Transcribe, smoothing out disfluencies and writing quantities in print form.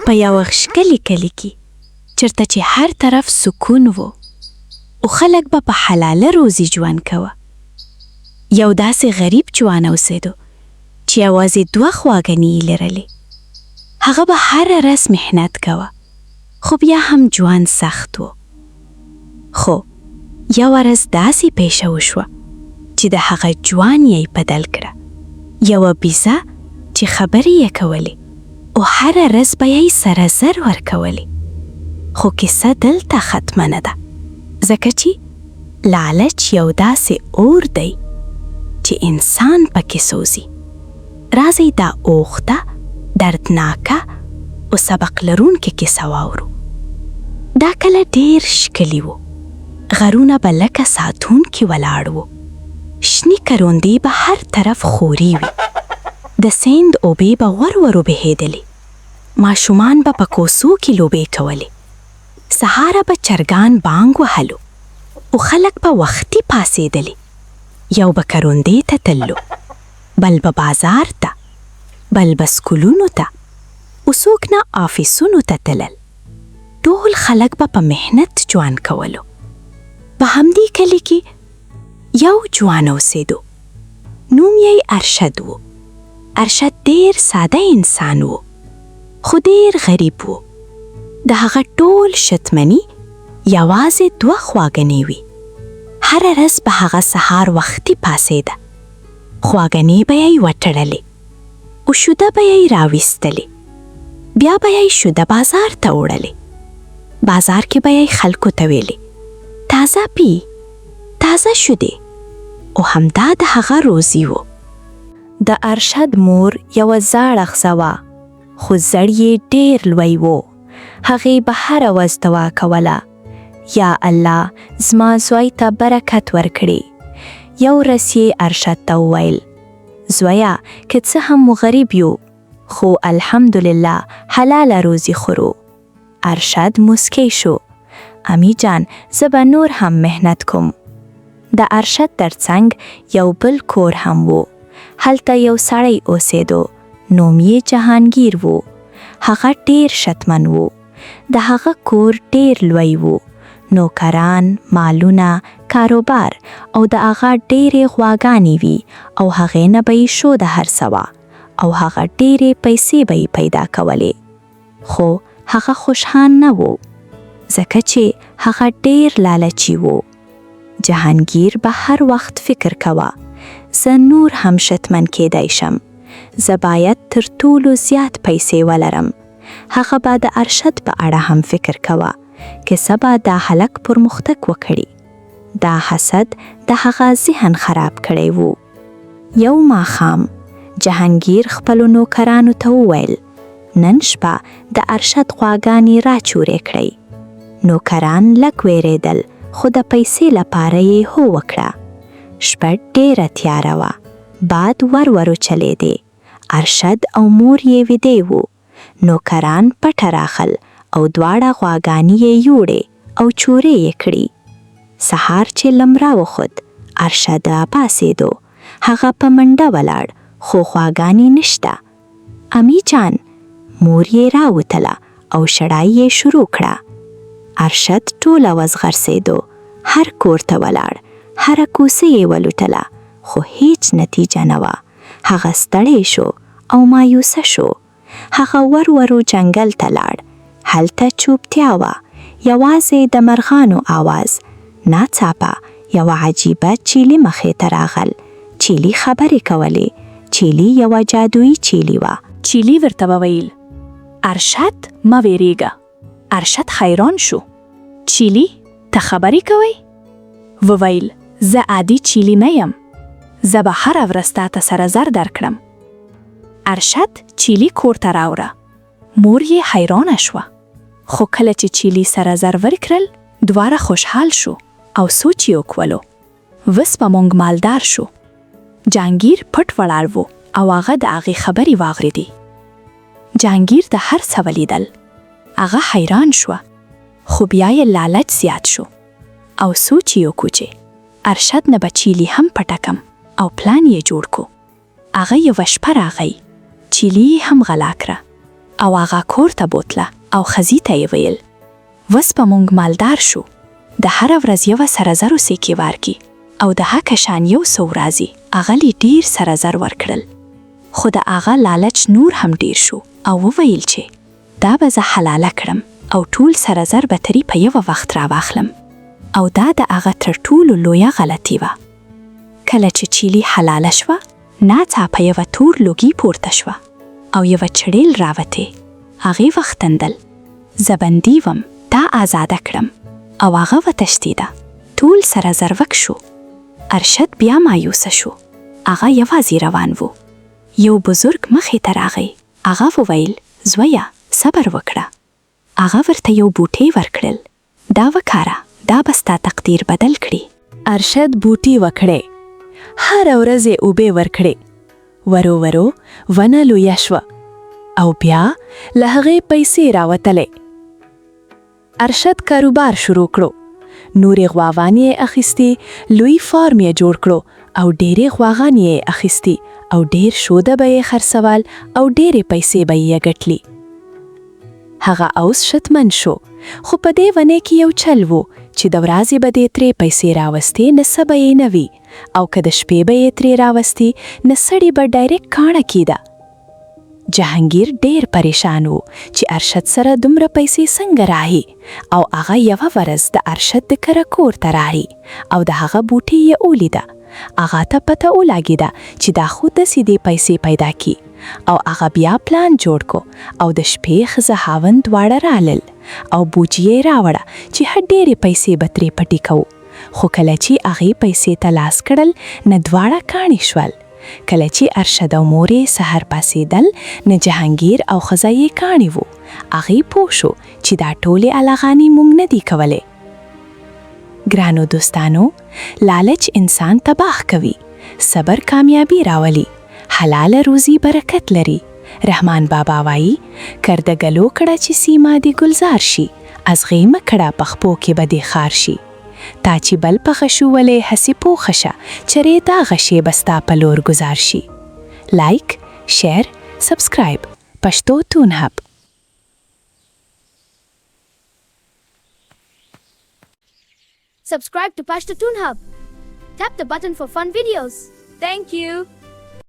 په یوه ښکلي کلي کې چېرته چې هر طرف سکون و او خلک به په حلاله روزي ژوند کوه. یو داسې غریب ځوان اوسېدو چې یوازې 2 خواږني یې لرلې. هغه به هره ورځ محنت کوه خو بیا هم ژوند سخت و. خو یو ورځ داسې پیښه وشوه چې د هغه ژوند یې بدل کړه. یوه بیزه چې خبرې یې کولې او هره ورځ به یې سره زر ورکولې. خو کیسه دلته ختمه نه ده، ځکه چې لالچ یو داسې اور دی چې انسان پکې سوځي. راځئ دا اوږده، دردناکه او سبق لرونکې کیسه واورو. دا کله ډېر ښکلي و. غرونه به لکه ساتونکي ولاړ وو. شنې کروندې به هر طرف خوري وي. د سیند اوبې به ورورو بهېدلې. ماشومان به په کوڅو کې لوبې کولې. سهاره به چرګان بانګ وهلو او خلک به وختي پاڅېدلې. یو به کروندې ته تللو، بل به بازار ته، بل به سکولونو ته او څوک نه آفیسونو ته تلل. ټول خلک به په محنت ژوند کولو. په همدې کلي کې یو ځوان اوسېدو. نوم یې ارشد و. ارشد ډېر ساده انسان و خو ډېر غریب و. د هغه ټول شتمني یوازې 2 خواږنې وي. هره ورځ به هغه سهار وختي پاڅېده. خواږنې به یې وتړلې او شوده به یې راویستلې. بیا به یې شوده بازار ته وړلې. بازار کې به یې خلکو ته ویلې تازه پی، تازه شودې. او همدا د هغه روزي و. د ارشد مور یوه زاړه ښځه وه خو زړ یې ډېر لوی و. هغې به هره ورځ دعا کوله، یا الله زما زوی ته برکت ورکړي. یو ورځ یې ارشد ته وویل زویه که څه هم غریب یو خو الحمدلله حلاله روزي خورو. ارشد مسکی شو. امی جان زه به نور هم محنت کوم. د ارشد ترڅنګ یو بل کور هم و. هلته یو سړی اوسېدو. نوم یې جهانگیر و. هغه ډېر شتمن و. د هغه کور ډېر لوی و. نوکران، مالونه، کاروبار او د هغه ډېرې غواګانې وي او هغې نه به یې شوده هر څه وه او هغه ډېرې پیسې به یې پیدا کولې. خو هغه خوشحال نه و ځکه چې هغه ډېر لالچي و. جهانگیر به هر وخت فکر کوه زه نور هم شتمن کېدی شم. زه باید تر ټولو زیات پیسې ولرم. هغه به د ارشد په اړه هم فکر کوه که سبا دا هلک پرمختګ وکړي. دا حسد د هغه ذهن خراب کړی و. یو ماښام جهانگیر خپلو نوکرانو ته وویل نن شپه د ارشد غواګانې راچورې کړئ. نوکران لږ وېرېدل خو د پیسې لپاره یې هو وکړه. شپه ډېره تیاره وه. باد ورورو چلېدی. ارشد او مور یې ویدې وو. نوکران پټه راغل او دواړه غواګانې یې یوړې او چورې یې کړې. سهار چې لمر وخوت ارشد پاڅېدو. هغه په منډه ولاړ خو غواګانې نشته. امی جان مور یې راوتله او شړای یې شروع کړه. ارشد ټوله ورځ غرڅېدو. هر کور ته ولاړ. هره کوڅه یې ولوټله خو هیڅ نتیجه نه وه. هغه ستړی شو او مایوسه شو. هغه ورورو جنګل ته لاړ. هلته چوپتیا وه. یوازې د مرغانو آواز. ناڅاپه یوه عجیبه چیلي مخې ته راغل. چیلي خبرې کولې. چیلي یوه جادویي چیلي وه. چیلي ورته وویل ارشد مه ویریږه. ارشد حیران شو. چیلي ته خبرې کوئ؟ وویل زه عادي چیلي نه یم. زه به هره ورځ تاته سره زر درکړم. ارشد چیلي کور ته راوړه. مور یې حیرانه شوه. خو کله چې چیلي سره زر ورکړل دواړه خوشحال شو او سوچ یې وکولو. وس به موږ مالدار شو. جهانگیر پټ ولاړ و او هغه د هغې خبرې واورېدې. جهانگیر د هر څه ولیدل. هغه حیران شوه خو بیا یې لالچ زیات شو او سوچ یې وکړو چې ارشد نه به چیلي هم پټه کم او پلان یې جوړ کو. هغه یوه شپه راغی. چیلي یې هم غلا کړه او هغه کور ته بوتله او ښځې ته یې ویل وس به مونږ مالدار شو د هره ورځ یوه سره زرو سیکې ورکي او د هغه شان 100 ورځې هغه لی ډیر سره زر ورکړل. خو د هغه لالچ نور هم ډیر شو او وویل چې دا به زه حلاله کړم او ټول سره زر به ترې په یوه وخت راواخلم او دا د هغه تر ټولو لویه غلطي وه. کله چې چیلي حلاله شوه ناڅاپه یوه تور لوګي پورته شوه او یوه چړیل راوتې. هغې وختندل زه بندي وم دا آزاده کړم او هغه وتښتېده. ټول سره زر ورک شو. ارشد بیا مایوسه شو. هغه یوازې روان و. یو بزرګ مخې ته راغی. هغه وویل زویه صبر وکړه. هغه ورته یو بوټی ورکړل. دا وکاره دا به ستا تقدیر بدل کړي. ارشد بوټي وکړې. هر ورځ یې اوبه ورکړې. ورو ورو ونه لویه شوه او بیا له هغې پیسې راوتلې. ارشد کاروبار شروع کړو. نورې غواګانې یې اخیستې. لوی فارم یې جوړ کړو او ډېرې غواګانې یې اخیستې او ډېر شوده به یې خرڅول او ډېرې پیسې به یې ګټلې. هغه اوس شتمن شو. خو په دې ونه کې یو چل و چې د ورځې به دې ترې پیسې راوستې نه څه به یې نه وي او که د شپې به یې ترې راوستې نه سړی به ډایرکټ کاڼه کیده. جهانګیر ډېر پریشان و چې ارشد سره دومره پیسې څنګه راهي او هغه یوه ورځ د ارشد د کره کور ته راهي او د هغه بوټي یې ولیده. هغه ته پته ولګېده چې دا خو داسې دې پیسې پیدا کی او هغه بیا پلان جوړ کو او د شپې ښځه خاوند دواړه رالل او بوجي یې راوړه چې ډېرې پیسې به ترې پټې کوو. خو کله چې هغې پیسې ته لاس کړل نه دواړه کاڼې شول. کله چې ارشد او مور یې سحر پاڅېدل نه جهانګیر او ښځه یې کاڼې وو. هغې پوه شو چې دا ټولې علاغانې موږ نه دي کولی. ګرانو دوستانو لالچ انسان تباه کوي. صبر کامیابی راولي. حلال روزی برکت لري. رحمان بابا وایي کرده ګلو کړه چې سیما دې ګلزار شي ازغې مه کړه پخپو کې به دې خار شي. تا چې بل پخه شو ولې هسې پوخه شه چرې دا غشې به ستا په لور ګزار شي. لایک شیر سبسکرایب پښتو تون هب. Subscribe to Pashto Toon Hub. Tap the button for fun videos. Thank you.